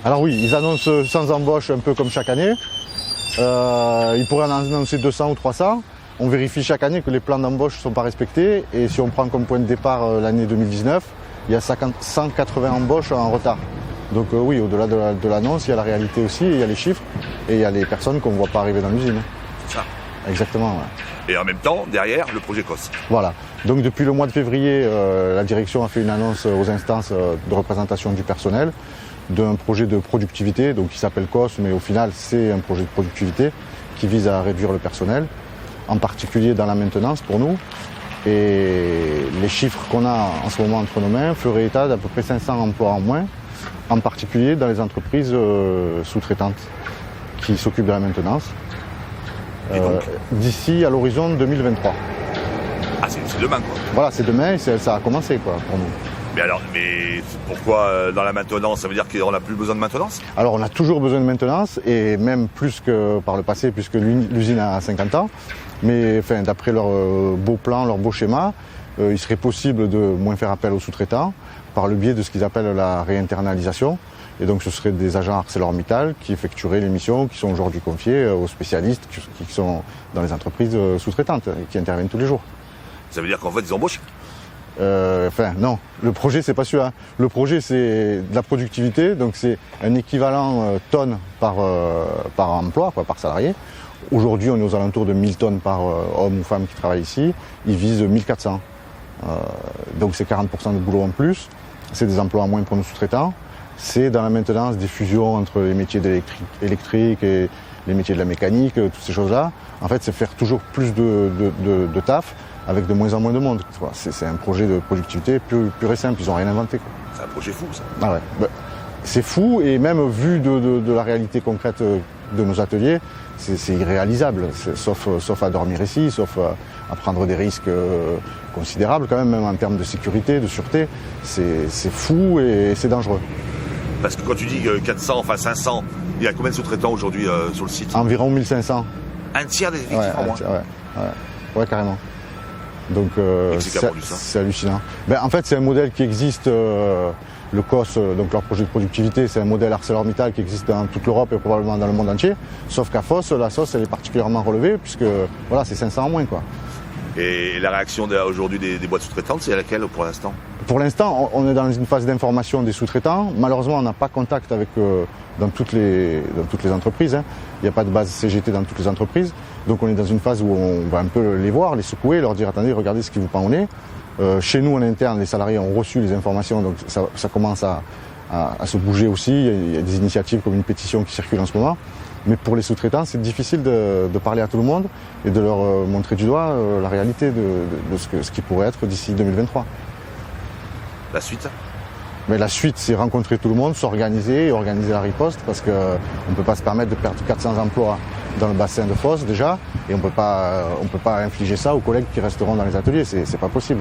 Alors oui, ils annoncent 100 embauches un peu comme chaque année. Ils pourraient en annoncer 200 ou 300. On vérifie chaque année que les plans d'embauche ne sont pas respectés. Et si on prend comme point de départ l'année 2019, il y a 180 embauches en retard. Donc oui, au-delà de l'annonce, il y a la réalité aussi, il y a les chiffres et il y a les personnes qu'on ne voit pas arriver dans l'usine. C'est ça. Exactement. Ouais. Et en même temps, derrière, le projet COS. Voilà. Donc depuis le mois de février, la direction a fait une annonce aux instances de représentation du personnel d'un projet de productivité, donc qui s'appelle COS, mais au final c'est un projet de productivité qui vise à réduire le personnel, en particulier dans la maintenance pour nous. Et les chiffres qu'on a en ce moment entre nos mains feraient état d'à peu près 500 emplois en moins, en particulier dans les entreprises sous-traitantes qui s'occupent de la maintenance, d'ici à l'horizon 2023. Ah, c'est demain, quoi. Voilà, c'est demain et ça a commencé, quoi, pour nous. Mais pourquoi dans la maintenance? Ça veut dire qu'on n'a plus besoin de maintenance? Alors on a toujours besoin de maintenance et même plus que par le passé puisque l'usine a 50 ans. Mais enfin, d'après leur beau plan, leur beau schéma, il serait possible de moins faire appel aux sous-traitants par le biais de ce qu'ils appellent la réinternalisation. Et donc ce seraient des agents ArcelorMittal qui effectueraient les missions qui sont aujourd'hui confiées aux spécialistes qui sont dans les entreprises sous-traitantes et qui interviennent tous les jours. Ça veut dire qu'en fait ils embauchent? Non, le projet c'est pas celui-là. Le projet c'est de la productivité, donc c'est un équivalent tonnes par emploi, quoi, par salarié. Aujourd'hui on est aux alentours de 1000 tonnes par homme ou femme qui travaille ici, ils visent 1400. Donc c'est 40% de boulot en plus, c'est des emplois en moins pour nos sous-traitants, c'est dans la maintenance des fusions entre les métiers d'électrique et les métiers de la mécanique, toutes ces choses-là. En fait c'est faire toujours plus de taf, avec de moins en moins de monde. C'est un projet de productivité pur et simple, ils n'ont rien inventé. C'est un projet fou, ça. Ah ouais. C'est fou, et même vu de la réalité concrète de nos ateliers, c'est irréalisable, sauf à dormir ici, sauf à prendre des risques considérables quand même en termes de sécurité, de sûreté. C'est fou et c'est dangereux. Parce que quand tu dis 400, enfin 500, il y a combien de sous-traitants aujourd'hui sur le site? Environ 1500. Un tiers des effectifs en moins? Ouais, carrément. Donc c'est hallucinant. En fait c'est un modèle qui existe, le COS, donc leur projet de productivité, c'est un modèle ArcelorMittal qui existe dans toute l'Europe et probablement dans le monde entier, sauf qu'à Fos, la sauce elle est particulièrement relevée puisque voilà, c'est 500 en moins, quoi. Et la réaction aujourd'hui des boîtes sous-traitantes, c'est laquelle pour l'instant? Pour l'instant, on est dans une phase d'information des sous-traitants. Malheureusement, on n'a pas contact avec dans toutes les entreprises. Hein. Il n'y a pas de base CGT dans toutes les entreprises. Donc on est dans une phase où on va un peu les voir, les secouer, leur dire attendez, regardez ce qui vous pend au nez. Chez nous en interne, les salariés ont reçu les informations, donc ça commence à se bouger aussi. Il y a des initiatives comme une pétition qui circule en ce moment. Mais pour les sous-traitants, c'est difficile de parler à tout le monde et de leur montrer du doigt la réalité de ce qui pourrait être d'ici 2023. La suite? Mais la suite, c'est rencontrer tout le monde, s'organiser et organiser la riposte parce qu'on ne peut pas se permettre de perdre 400 emplois dans le bassin de Fos déjà et on peut pas infliger ça aux collègues qui resteront dans les ateliers, c'est pas possible.